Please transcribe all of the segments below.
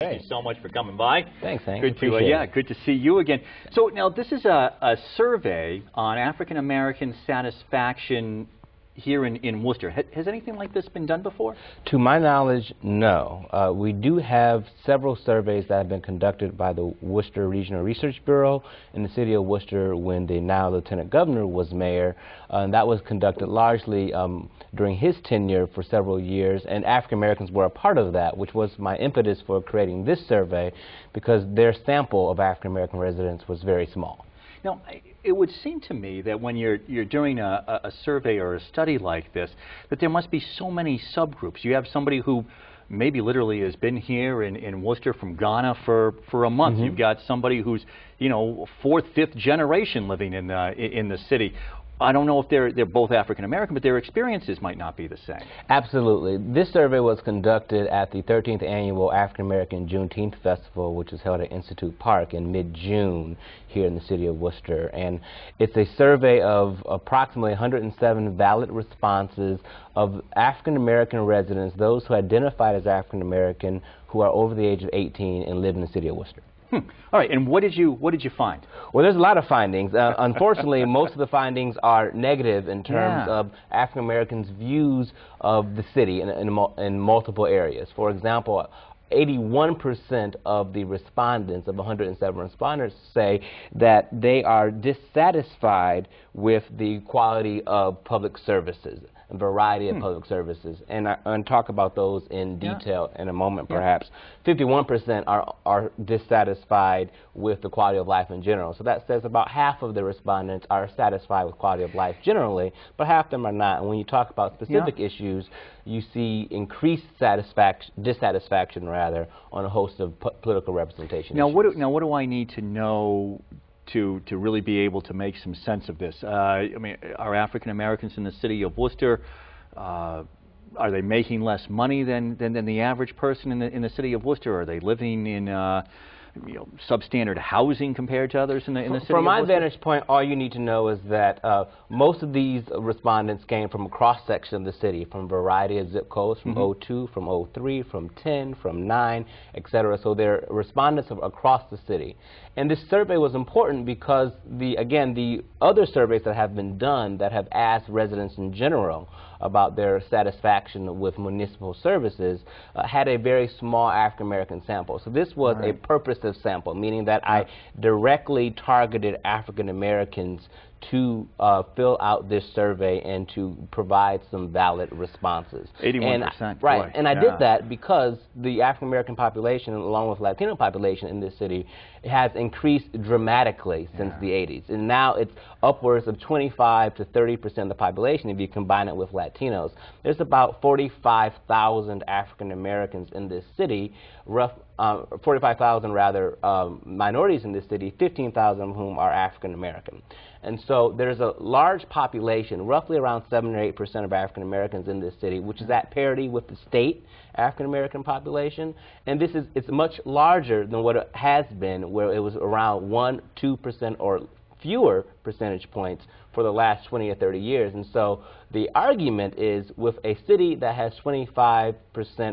Thank you so much for coming by. Thanks, Hank. Good to yeah, good to see you again. So now this is a survey on African American satisfaction here in Worcester. Has anything like this been done before? To my knowledge, no. We do have several surveys that have been conducted by the Worcester Regional Research Bureau in the city of Worcester when the now Lieutenant Governor was mayor. And that was conducted largely during his tenure for several years, and African Americans were a part of that, which was my impetus for creating this survey, because their sample of African American residents was very small. Now, it would seem to me that when you're doing a survey or a study like this, that there must be so many subgroups. You have somebody who maybe literally has been here in Worcester from Ghana for a month. Mm-hmm. You've got somebody who's, you know, fourth, fifth generation living in the city. I don't know if they're both African American, but their experiences might not be the same. Absolutely. This survey was conducted at the 13th Annual African American Juneteenth Festival, which is held at Institute Park in mid-June here in the city of Worcester. And it's a survey of approximately 107 valid responses of African American residents, those who identified as African American, who are over the age of 18 and live in the city of Worcester. All right, and what did you find? Well, there's a lot of findings. Unfortunately, most of the findings are negative in terms of African Americans' views of the city in multiple areas. For example, 81% of the respondents, of 107 respondents, say that they are dissatisfied with the quality of public services, a variety of public services, and I'll talk about those in detail in a moment, perhaps. 51% are dissatisfied with the quality of life in general. So that says about half of the respondents are satisfied with quality of life generally, but half of them are not. And when you talk about specific issues, you see increased dissatisfaction rather, on a host of political representation issues. What do I need to know to really be able to make some sense of this? I mean, are African Americans in the city of Worcester, are they making less money than the average person in the city of Worcester? Are they living in substandard housing compared to others in the city of Worcester? From my vantage point, all you need to know is that most of these respondents came from a cross-section of the city, from a variety of zip codes, from 02, from 03, from 10, from 9, etc. So they're respondents across the city. And this survey was important because, again, the other surveys that have been done that have asked residents in general about their satisfaction with municipal services had a very small African American sample. So this was a purposive sample, meaning that I directly targeted African Americans to fill out this survey and to provide some valid responses. 81%. Right, and I did that because the African American population, along with Latino population in this city, has increased dramatically since the 80s. And now it's upwards of 25 to 30% of the population if you combine it with Latinos. There's about 45,000 African Americans in this city, 45,000 rather minorities in this city, 15,000 of whom are African American. And so there's a large population, roughly around 7 or 8% of African Americans in this city, which is at parity with the state African American population. And it's much larger than what it has been, where it was around 1, 2% or fewer percentage points for the last 20 or 30 years. And so the argument is, with a city that has 25%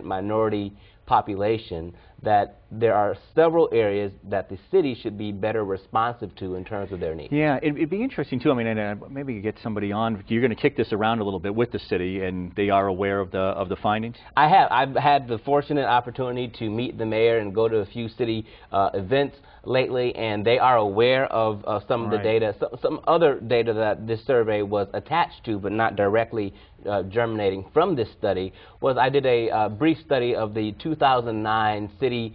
minority population, that there are several areas that the city should be better responsive to in terms of their needs. Yeah, it'd be interesting too. I mean, maybe you get somebody on. You're going to kick this around a little bit with the city, and they are aware of the findings. I have. I've had the fortunate opportunity to meet the mayor and go to a few city events lately, and they are aware of some of the data. Some other data that this survey was attached to, but not directly germinating from this study, was I did a brief study of the 2009 city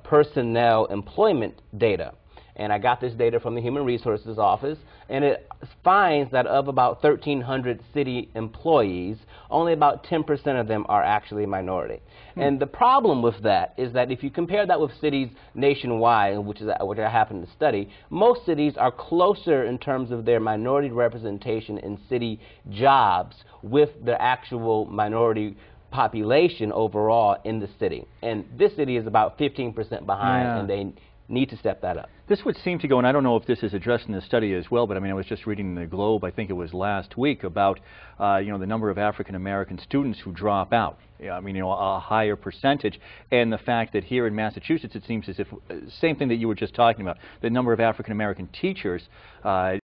personnel employment data. And I got this data from the Human Resources Office, and it finds that of about 1,300 city employees, only about 10% of them are actually minority. And the problem with that is that if you compare that with cities nationwide, which I happen to study, most cities are closer in terms of their minority representation in city jobs with the actual minority population overall in the city. And this city is about 15% behind, and they need to step that up. This would seem to go, and I don't know if this is addressed in the study as well, but I mean, I was just reading in the Globe, I think it was last week, about you know, the number of African American students who drop out. I mean, you know, a higher percentage, and the fact that here in Massachusetts, it seems as if same thing that you were just talking about. The number of African American teachers